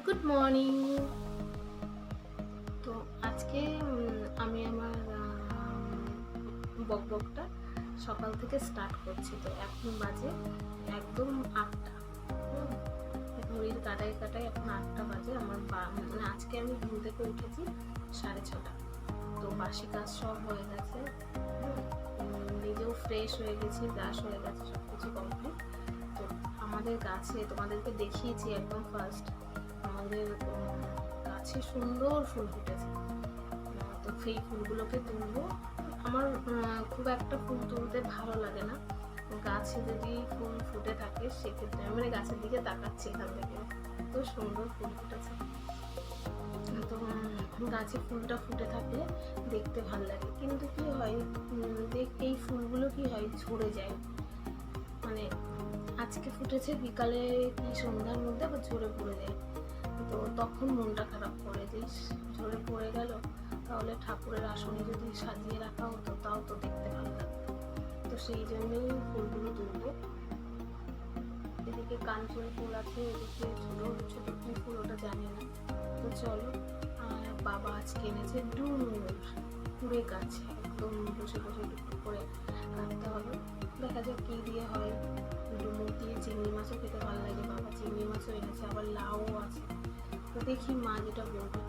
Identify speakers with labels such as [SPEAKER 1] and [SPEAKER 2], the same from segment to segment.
[SPEAKER 1] Good morning. তো আজকে আমি আমার বকবকটা সকাল থেকে স্টার্ট করছি। তো এখন বাজে একদম 8টা। ঘড়ির কাটায় কাটায় এখন 8টা বাজে। আমার আজকে আমি ঘুম থেকে উঠেছি 6:30। তো বাসি কাজ সব হয়ে গেছে, নিজেও ফ্রেশ হয়ে গেছি, ব্রাশ হয়ে গেছে, সব কিছু কমপ্লিট। তো আমাদের গাছে তোমাদেরকে দেখিয়েছি একদম ফার্স্ট, আমাদের গাছে সুন্দর ফুল ফুটেছে। তো সেই ফুলগুলোকে তুলবো। আমার খুব একটা ফুল তুলতে ভালো লাগে না। গাছে যদি ফুল ফুটে থাকে সেক্ষেত্রে আমি গাছের দিকে তাকাচ্ছি এখান থেকে, এত সুন্দর ফুল ফুটেছে। তো গাছে ফুলটা ফুটে থাকলে দেখতে ভালো লাগে, কিন্তু কি হয় এই ফুলগুলো কি হয় ঝরে যায়। মানে আজকে ফুটেছে বিকালে কি সন্ধ্যার মধ্যে আবার ঝরে পড়ে যায়। তো তখন মনটা খারাপ করে যে ঝরে পড়ে গেল, তাহলে ঠাকুরের আসনে যদি সাজিয়ে রাখা হতো তাও তো দেখতে ভালো লাগতো। তো সেই জন্যই ফুলগুলো তুলবো। এদিকে কানচুরি ফুল আছে, এদিকে ছোটো ছোটো কি ফুল ওটা জানি না। তো চলো, বাবা আজকে এনেছে ডুমুর কুড়ে গাছ, একদম বসে বসে টুকটুক করে কাটতে হবে। দেখা যাক কী দিয়ে হয়। ডুমুর দিয়ে চিংড়ি মাছও খেতে ভালো লাগে, বাবা চিংড়ি মাছও এনেছে, আবার লাউও আছে। তো দেখি মা যেটা বলবে,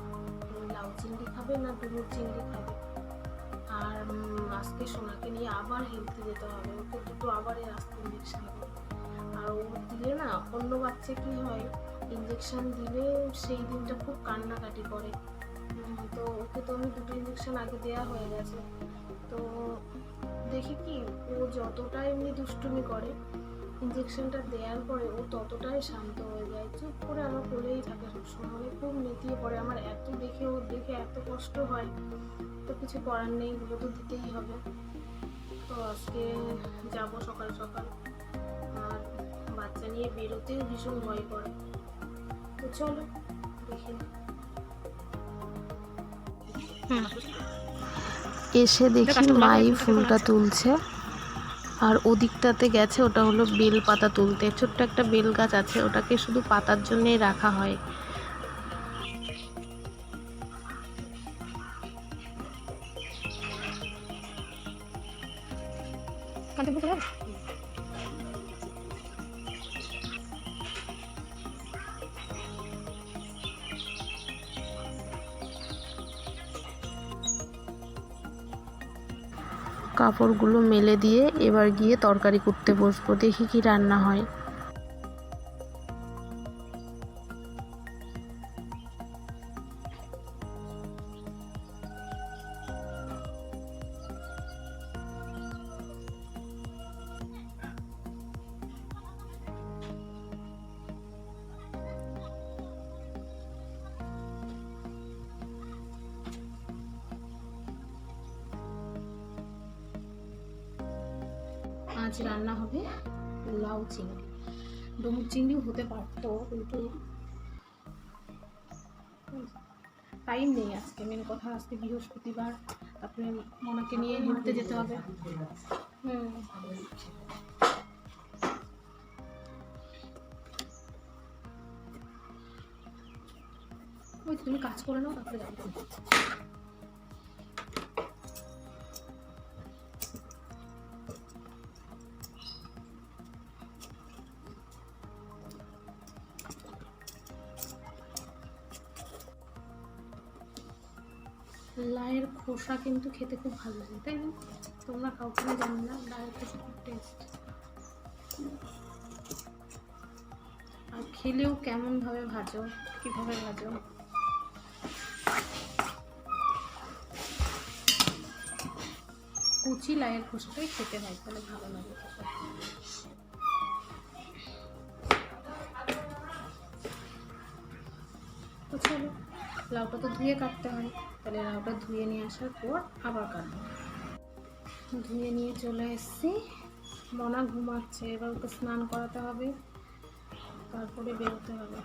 [SPEAKER 1] লাউ চিংড়ি খাবে না ডুমুর চিংড়ি খাবে। আর আজকে সোনাকে নিয়ে আবার হেলতে যেতে হবে, ওকে দুটো আবার আসতে ইঞ্জেকশন হবে। আর ও দিলে না, অন্য বাচ্চা কি হয় ইঞ্জেকশন দিলে সেই দিনটা খুব কান্নাকাটি করে। তো ওকে তো আমি দুটো ইঞ্জেকশন আগে দেওয়া হয়ে গেছে। তো দেখি কি, ও যতটা এমনি দুষ্টুমি করে ইঞ্জেকশনটা দেওয়ার পরে ও ততটাই শান্ত হয়ে যায়, চুপ করে আমার কোলেই থাকে সবসময়, খুব নেতিয়ে পড়ে। আমার এত দেখে ও দেখে এত কষ্ট হয়, তো কিছু করার নেই, ওগুলো তো দিতেই হবে। তো আজকে যাব সকাল সকাল, আর বাচ্চা নিয়ে বেরোতেও ভীষণ ভয় করে। তো চলো দেখি। এসে দেখি মাই ফুলটা তুলছে, আর ওদিকটাতে গেছে, ওটা হলো বেল পাতা তুলতে। ছোট্ট একটা বেল গাছ আছে, ওটাকে শুধু পাতার জন্যই রাখা হয়। কাপড়গুলো মেলে দিয়ে এবার গিয়ে তরকারি করতে বসবো, দেখি কি রান্না হয়। আজ রান্না হবে লাউ চিংড়ি। ডুমুর চিংড়িও হতে পারতো, কিন্তু টাইম নেই আজকে। মেন কথা আজকে বৃহস্পতিবার, তারপরে মনাকে নিয়ে হেঁটে যেতে হবে। ওই তুমি কাজ করে নাও, তারপরে যাবো। লাউয়ের খোসা কিন্তু খেতে খুব ভালো লাগে, তাই না? তোমরা কাউকে জানো না, লাউয়ের খোসা খুব টেস্ট। আর খেলেও কেমন ভাবে ভাজো, কিভাবে ভাজো। কুচি লাউয়ের খোসাটাই খেতে হয়, তাহলে ভালো লাগে খেতে। তো চলো, লাউটা তো ধুয়ে কাটতে হয়, তাহলে লাউটা ধুয়ে নিয়ে আসার পর আবার কাটবো। ধুয়ে নিয়ে চলে এসেছি, মনা ঘুমাচ্ছে, এবার ওকে স্নান করাতে হবে, তারপরে বেরোতে হবে।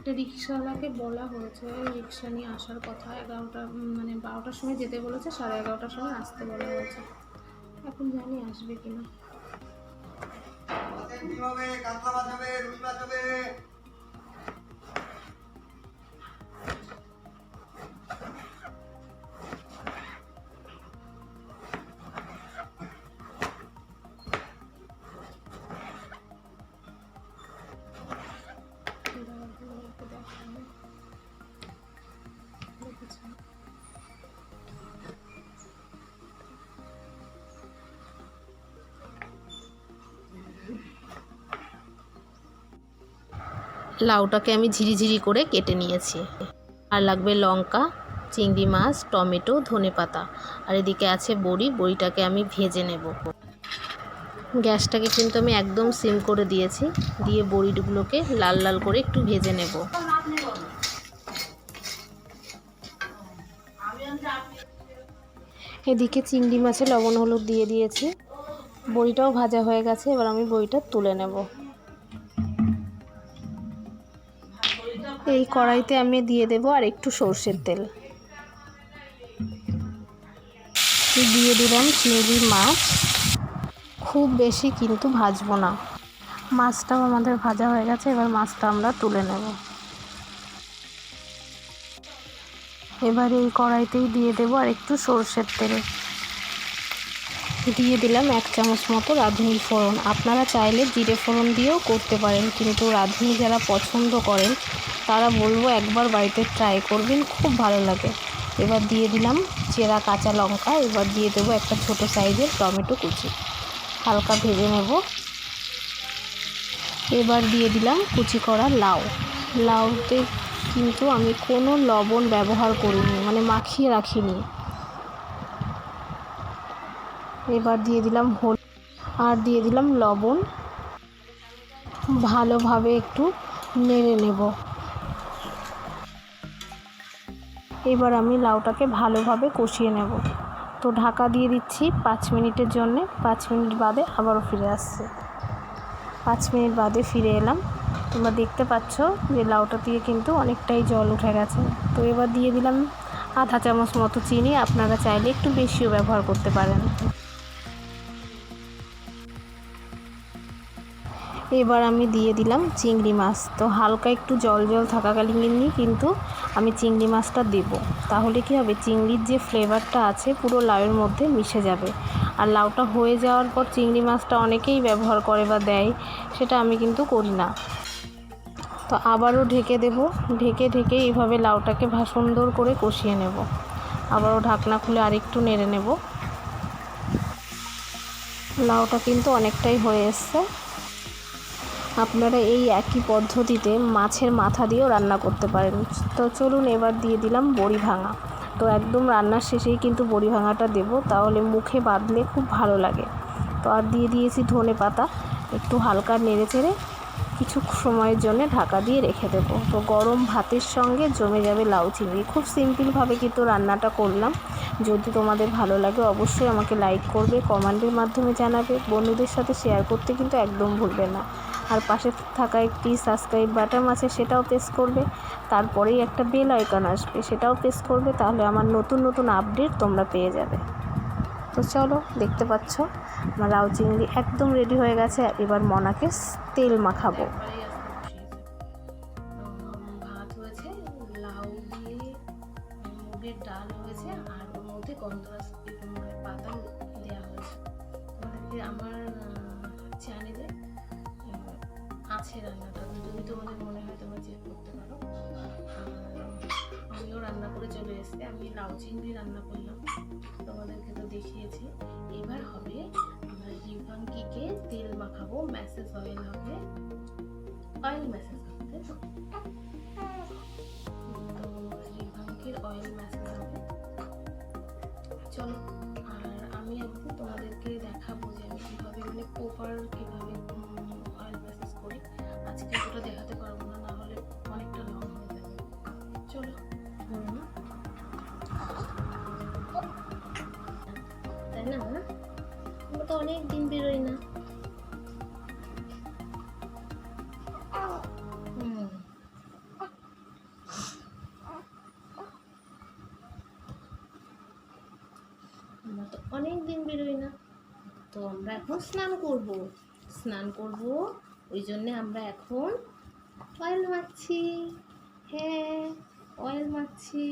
[SPEAKER 1] একটা রিক্সাওয়ালাকে বলা হয়েছে রিক্সা নিয়ে আসার কথা, 11টা মানে 12টার সময় যেতে বলেছে, 11:30টার সময় আসতে বলা হয়েছে। এখন জানি আসবে কিনা। লাউটাকে আমি ঝিরিঝিরি করে কেটে নিয়েছি। আর লাগবে লঙ্কা, চিংড়ি মাছ, টমেটো, ধনেপাতা, আর এদিকে আছে বড়ি। বড়িটাকে আমি ভেজে নেব। গ্যাসটাকে কিন্তু আমি একদম সিম করে দিয়েছি, দিয়ে বড়িগুলোকে লাল লাল করে একটু ভেজে নেব। এদিকে চিংড়ি মাছে লবণ হলুদ দিয়ে দিয়েছি, বড়িটাও ভাজা হয়ে গেছে। এবার আমি বড়িটা তুলে নেব। এই কড়াইতে আমি দিয়ে দেব আর একটু সর্ষের তেল, দিয়ে দিলাম চিংড়ি মাছ। খুব বেশি কিন্তু ভাজবো না। মাছটাও আমাদের ভাজা হয়ে গেছে, এবার মাছটা আমরা তুলে নেব। এবার এই কড়াইতেই দিয়ে দেবো আর একটু সর্ষের তেল, দিয়ে দিলাম 1 চামচ মতো রাঁধুনি ফোড়ন। আপনারা চাইলে জিরে ফোড়ন দিয়েও করতে পারেন, কিন্তু রাঁধুনি যারা পছন্দ করেন তারা বলবো একবার বাড়িতে ট্রাই করবেন, খুব ভালো লাগে। এবার দিয়ে দিলাম চেরা কাঁচা লঙ্কা। এবার দিয়ে দেবো একটা ছোট সাইজের টমেটো কুচি, হালকা ভেজে নেব। এবার দিয়ে দিলাম কুচি করা লাউ। লাউতে কিন্তু আমি কোনো লবণ ব্যবহার করিনি, মানে মাখিয়ে রাখিনি। এবার দিয়ে দিলাম হলুদ আর দিয়ে দিলাম লবণ, ভালোভাবে একটু নেড়ে নেব। এবার আমি লাউটাকে ভালোভাবে কষিয়ে নেব। তো ঢাকা দিয়ে দিচ্ছি 5 মিনিটের জন্য। 5 মিনিট বাদে আবারও ফিরে আসছে। 5 মিনিট বাদে ফিরে এলাম। তোমরা দেখতে পাচ্ছ যে লাউটা দিয়ে কিন্তু অনেকটাই জল উঠে গেছে। তো এবার দিয়ে দিলাম আধা চামচ মতো চিনি। আপনারা চাইলে একটু বেশিও ব্যবহার করতে পারেন। এবার আমি দিয়ে দিলাম চিংড়ি মাছ। তো হালকা একটু জল জল থাকাকালীনই কিন্তু আমি চিংড়ি মাছটা দেব। তাহলে কি হবে, চিংড়ির যে ফ্লেভারটা আছে পুরো লাউয়ের মধ্যে মিশে যাবে। আর লাউটা হয়ে যাওয়ার পর চিংড়ি মাছটা অনেকেই ব্যবহার করে বা দেয়, সেটা আমি কিন্তু করি না। তো আবারও ঢেকে দেব। ঢেকে এইভাবে লাউটাকে সুন্দর করে কষিয়ে নেব। আবারও ঢাকনা খুলে আরেকটু নেড়ে নেব। লাউটা কিন্তু অনেকটাই হয়ে এসছে। আপনারা এই একই পদ্ধতিতে মাছের মাথা দিয়েও রান্না করতে পারেন। তো চলুন এবার দিয়ে দিলাম বড়ি ভাঙা। তো একদম রান্নার শেষেই কিন্তু বড়ি ভাঙাটা দেব, তাহলে মুখে বাঁধলে খুব ভালো লাগে। তো আর দিয়ে দিয়েছি ধনেপাতা। একটু হালকা নেড়ে চেড়ে কিছু সময়ের জন্য ঢাকা দিয়ে রেখে দেব। তো গরম ভাতের সঙ্গে জমে যাবে লাউ চিংড়ি। খুব সিম্পলভাবে কিন্তু রান্নাটা করলাম। যদি তোমাদের ভালো লাগে অবশ্যই আমাকে লাইক করবে, কমেন্টের মাধ্যমে জানাবে, বন্ধুদের সাথে শেয়ার করতে কিন্তু একদম ভুলবে না। আর পাশে থাকা একটি সাবস্ক্রাইব বাটন আছে, সেটাও প্রেস করবে। তারপরেই একটা বেল আইকন আসবে, সেটাও প্রেস করবে। তাহলে আমার নতুন নতুন আপডেট তোমরা পেয়ে যাবে। তো চলো, দেখতে পাচ্ছ আমার লাউ চিংড়ি একদম রেডি হয়ে গেছে। এবার মনাকে তেল মাখাবো। ভাত হয়েছে, লাউ দিয়ে মুগের ডাল হয়েছে, আর ওর মধ্যে গন্ধরাজ পাতা দেওয়া হয়েছে। তোমাদেরকে আমার চ্যানেলে আছে রান্নাটা, যদি তোমাদের মনে হয় তোমরা চেক করতে পারো। আমিও রান্না করে চলে এসেছি। আমি লাউ চিংড়ি রান্না করলাম, তোমাদেরকে তো দেখিয়েছি। এবার হবে আমরা রিভাঙ্কিকে তেল মাখাবো, ম্যাসেজ অয়েল হবে, অয়েল ম্যাসেজ হবে, তাই তো? তো রিভাঙ্কির অয়েল ম্যাসেজ হবে। চলো, আর আমি একদিন তোমাদেরকে দেখাবো যে আমি কীভাবে, মানে প্রপার কীভাবে অয়েল ম্যাসেজ করি। আজকে ওটা দেখাতে পারবো না, না হলে অনেকটা লং হয়ে যাবে। চলো। তাই না, আমরা তো অনেক দিন বেরোই না। আমরা তো অনেক দিন বেরোই না। তো আমরা এখন স্নান করব, ওই জন্যে আমরা এখন অয়েল মাখছি। হ্যাঁ, অয়েল মাখছি।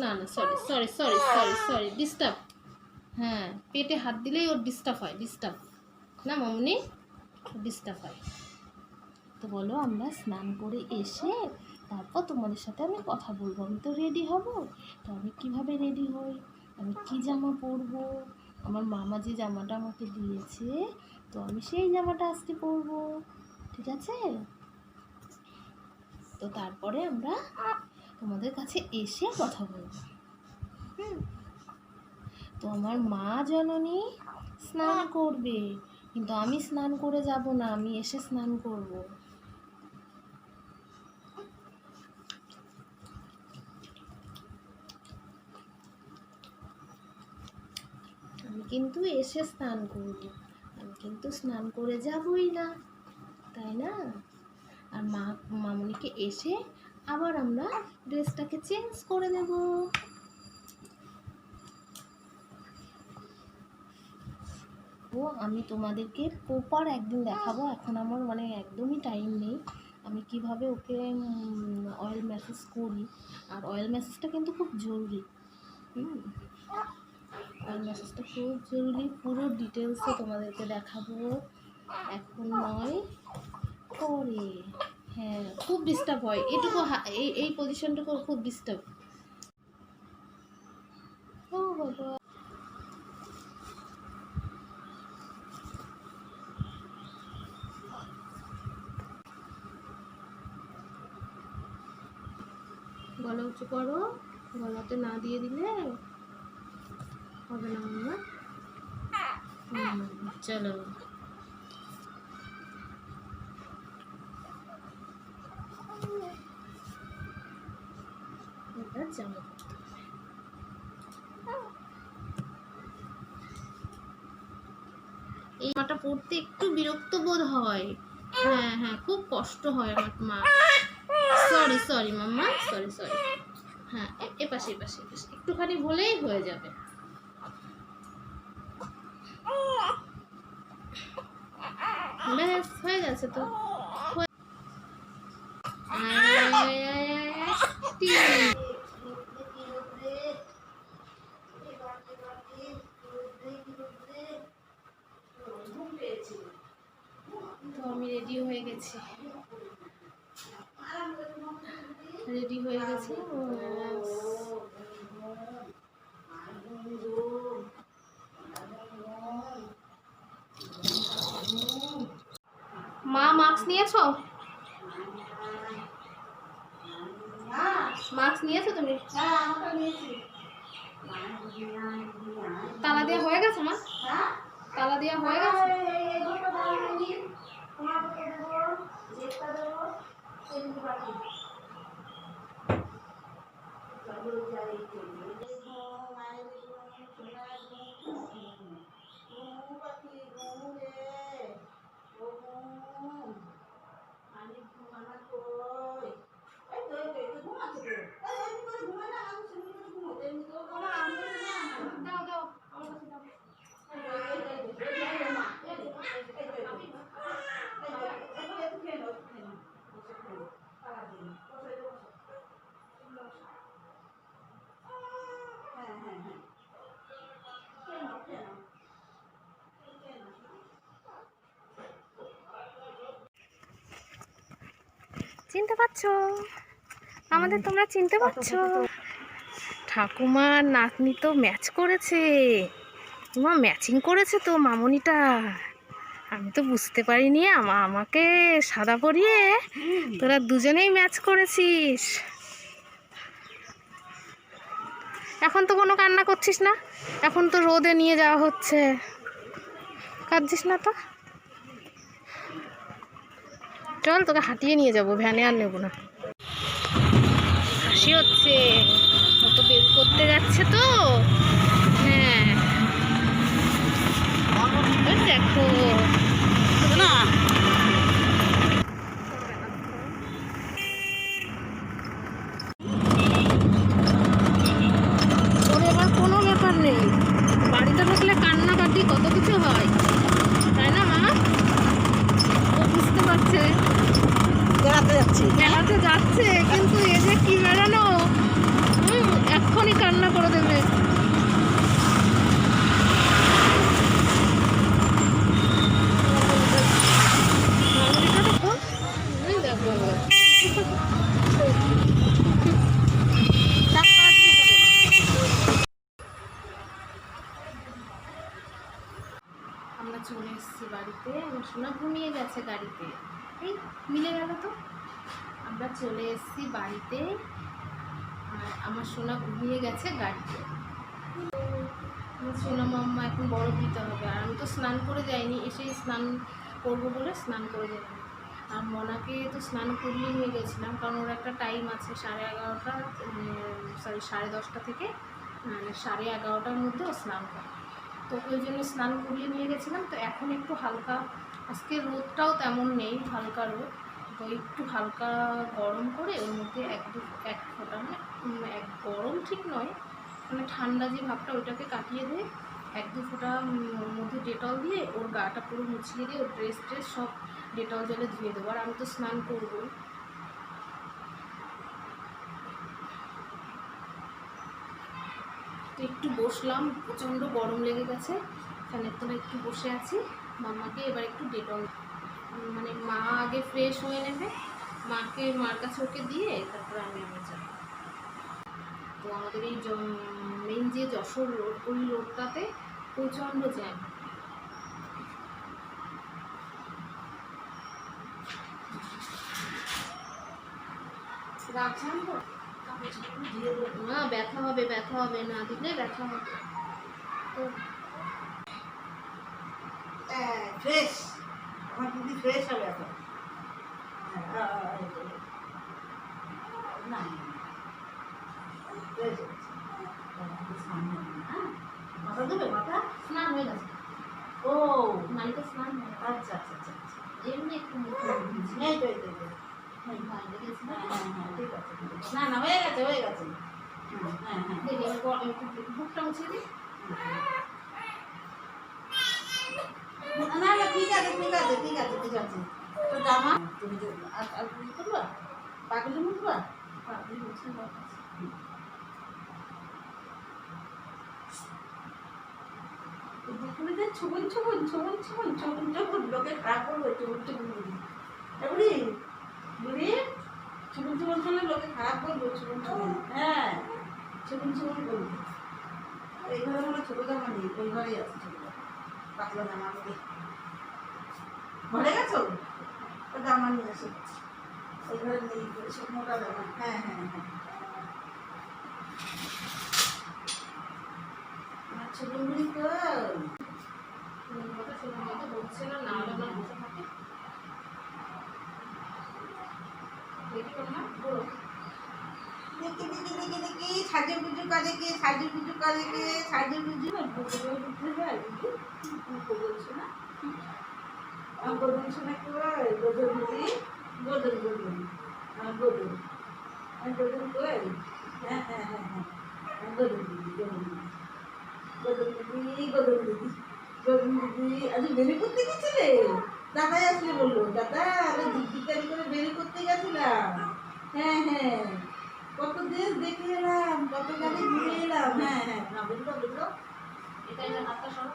[SPEAKER 1] না না, sorry sorry sorry sorry sorry, disturb. হ্যাঁ, পেটে হাত দিলেই ওর ডিস্টার্ব হয়, ডিস্টার্ব না মামনি, ডিস্টার্ব হয়। তো বলো, আমরা স্নান করে এসে তারপর তোমাদের সাথে আমি কথা বলবো। আমি তো রেডি হব। তো আমি কীভাবে রেডি হই, আমি কি জামা পরবো, আমার মামা যে জামাটা আমাকে দিয়েছে, তো আমি সেই জামাটা আজকে পরবো, ঠিক আছে? তো তারপরে আমরা তোমাদের কাছে এসে কথা বলবো। তো আমার মা জননী স্নান করবে, কিন্তু আমি স্নান করে যাব না, আমি এসে স্নান করব। আমি কিন্তু এসে স্নান করব, আমি কিন্তু স্নান করে যাবই না, তাই না? আর মামনিকে এসে আবার আমরা ড্রেসটাকে চেঞ্জ করে দেব। ও আমি তোমাদেরকে প্রপার একদিন দেখাবো। এখন আমার মানে একদমই টাইম নেই, আমি কিভাবে ওকে অয়েল ম্যাসাজ করি। আর অয়েল ম্যাসাজটা কিন্তু খুব জরুরি। অয়েল ম্যাসাজটা খুব জরুরি, পুরো ডিটেলসে তোমাদেরকে দেখাবো, এখন নয়, পরে। হ্যাঁ, খুব ডিস্টার্ব হয় এটুকু, এই পজিশনটুকু খুব ডিস্টার্ব। ও বাবা, গলা উঁচু করো, গলাতে না দিয়ে দিলে হবে না মামা। চলো, এবার জামা এই জামাটা পরতে একটু বিরক্ত বোধ হয়। হ্যাঁ হ্যাঁ, খুব কষ্ট হয় আমার মা। সরি সরি মাম্মা, সরি সরি। হ্যাঁ, এপাশে এপাশে এপাশে একটুখানি হলেই হয়ে যাবে। ব্যাস হয়ে গেছে তো। তো আমি রেডি হয়ে গেছি, রেডি হয়ে গেছি। মা মাস্ক নিয়েছো? মাস্ক নিয়েছো তুমি? তালা দেওয়া হয়ে গেছে মা? তালা দেওয়া হয়ে গেছে? চিনতে পারছো আমাদের? তোমরা চিনতে পারছো? ঠাকুমার নাতনি তো ম্যাচ করেছে, তোমার ম্যাচিং করেছে তো মামনিটা। আমি তো বুঝতে পারিনি, আমাকে সাদা পরিয়ে তোরা দুজনেই ম্যাচ করেছিস। এখন তো কোনো কান্না করছিস না, এখন তো রোদে নিয়ে যাওয়া হচ্ছে, কাঁদছিস না তো? চল, তোকে হাঁটিয়ে নিয়ে যাবো, ভ্যানে আর নেবো না। হাসি হচ্ছে, ও তো বের করতে যাচ্ছে তো। হ্যাঁ, দেখো
[SPEAKER 2] না
[SPEAKER 1] ওর এবার কোনো ব্যাপার নেই, বাড়িতে ঢুকলে কান্নাকাটি কত কিছু হয়, তাই না মা? ও বুঝতে পারছে
[SPEAKER 2] বেড়াতে যাচ্ছি
[SPEAKER 1] বেড়াতে যাচ্ছে, কিন্তু এ যে কি বেড়ানো, এক্ষুনি কান্না করে দেবে। আমরা চলে এসেছি বাড়িতে, আমার সোনা ঘুমিয়ে গেছে গাড়িতে, এই মিলে গেল তো। আমরা চলে এসেছি বাড়িতে আর আমার সোনা ঘুমিয়ে গেছে গাড়িতে। আমার সোনা মাম্মা এখন বড় দিতে হবে, আর আমি তো স্নান করে যাইনি, এসেই স্নান করবো বলে স্নান করে যাইনি। আর মনাকে তো স্নান করিয়ে নিয়ে গেছিলাম, কারণ ওর একটা টাইম আছে 11:30, সরি 10:30 থেকে 11:30টার মধ্যে ও স্নান করে, তো ওই জন্য স্নান করিয়ে নিয়ে গেছিলাম। তো এখন একটু হালকা, আজকে রোদটাও তেমন নেই, হালকা রোদ, তো একটু হালকা গরম করে ওর মধ্যে এক ফোঁটা, মানে এক গরম ঠিক নয়, মানে ঠান্ডা যে ভাবটা ওইটাকে কাটিয়ে দিয়ে 1-2 ফোঁটা ওর মধ্যে ডেটল দিয়ে ওর গাটা পুরো মুছিয়ে দিয়ে ওর ড্রেস সব ডেটল জলে ধুয়ে দেবো। আর আমি তো স্নান করবো। তো একটু বসলাম, প্রচণ্ড গরম লেগে গেছে, ফ্যানের তলায় একটু বসে আছি। মাম্মাকে এবার একটু ডেটল, মানে মা আগে ফ্রেশ হয়ে নেবে, মার কাছে ওকে দিয়ে তারপরে আমি যাবো। তো আমাদের এই মেইন যে যশোর রোড, ওই রোডটাতে প্রচণ্ড জ্যাম। না ব্যথা হবে না দিলে ব্যথা হবে। তো
[SPEAKER 2] ফ্রেশ আমার দিদি ফ্রেশ হবে এখন না ফ্রেশ মাথা দেবে মাথা
[SPEAKER 1] স্নান হয়ে গেছে,
[SPEAKER 2] ও
[SPEAKER 1] মালিকে স্নান হয়ে গেছে।
[SPEAKER 2] আচ্ছা আচ্ছা আচ্ছা আচ্ছা
[SPEAKER 1] এমনি একটু
[SPEAKER 2] এই তো ঠিক আছে না না হয়ে গেছে হ্যাঁ
[SPEAKER 1] বুকটা মুছে দিই।
[SPEAKER 2] না না ঠিক আছে তো জামা তুমি আর কি করবা পাগলি মুখবা দুপুরে ছুবন লোকে খারাপ করবে ছুবন বুড়ি বুড়ি ছুবন করলে লোকে খারাপ করবে ছুবন হ্যাঁ ছুবন করবে এই ঘরে মনে ছোট জামা নেই, ওই ঘরেই আছে ছোট পাতলা জামা নেই ঘরে গেছো জামা নিয়ে আসো, ওই ঘরে নেই শুকনোটা জামা। হ্যাঁ আমার ছোট বুড়ি
[SPEAKER 1] বলছে না, না হলে আমার বসে থাকে।
[SPEAKER 2] দেখি সাজু গুজু কাজে কে বলছো না বলছো না কি গোদন দিদি গোদন কই হ্যাঁ গোদন দিদি আজ বেরি করতে গেছিলে, দাদাই আসলে বললো দাদা আমি জিজ্ঞাসা করে বেরি করতে গেছিলাম। হ্যাঁ কত দেশ দেখে এলাম, কত গাড়ি ঘুরে এলাম। হ্যাঁ না বুঝলো
[SPEAKER 1] এটাই না হাতটা সরো,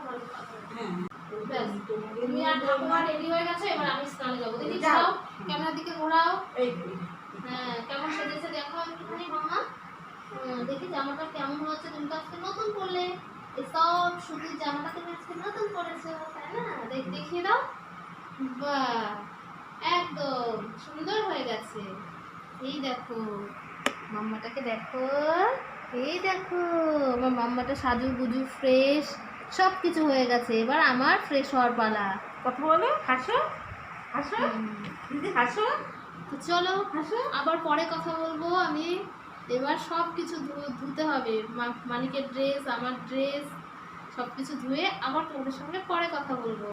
[SPEAKER 2] হ্যাঁ
[SPEAKER 1] তুমি আর ঠাকুমা রেডি হয়ে গেছে, এবার আমি স্নানে যাবো। দেখি যাও ক্যামেরার দিকে ঘোরাও।
[SPEAKER 2] এই
[SPEAKER 1] হ্যাঁ কেমন সেজেছে দেখো একটুখানি মামা, দেখি জামাটা কেমন হচ্ছে। তুমি তো আজকে নতুন করলে, এই সব সুতির জামাটা তুমি আজকে নতুন করেছো, তাই না? দেখিয়ে দাও। বাহ একদম সুন্দর হয়ে গেছে। এই দেখো মাম্মাটাকে দেখো, এই দেখো আমার মাম্মাটা সাজু গুজু ফ্রেশ সব কিছু হয়ে গেছে, এবার আমার ফ্রেশ হওয়ার পালা।
[SPEAKER 2] কথা বলো, হাসো দিদি হাসো।
[SPEAKER 1] তো চলো আবার পরে কথা বলবো আমি। এবার সব কিছু ধুতে হবে, মালিকের ড্রেস, আমার ড্রেস, সব কিছু ধুয়ে আবার তোমাদের সঙ্গে পরে কথা বলবো।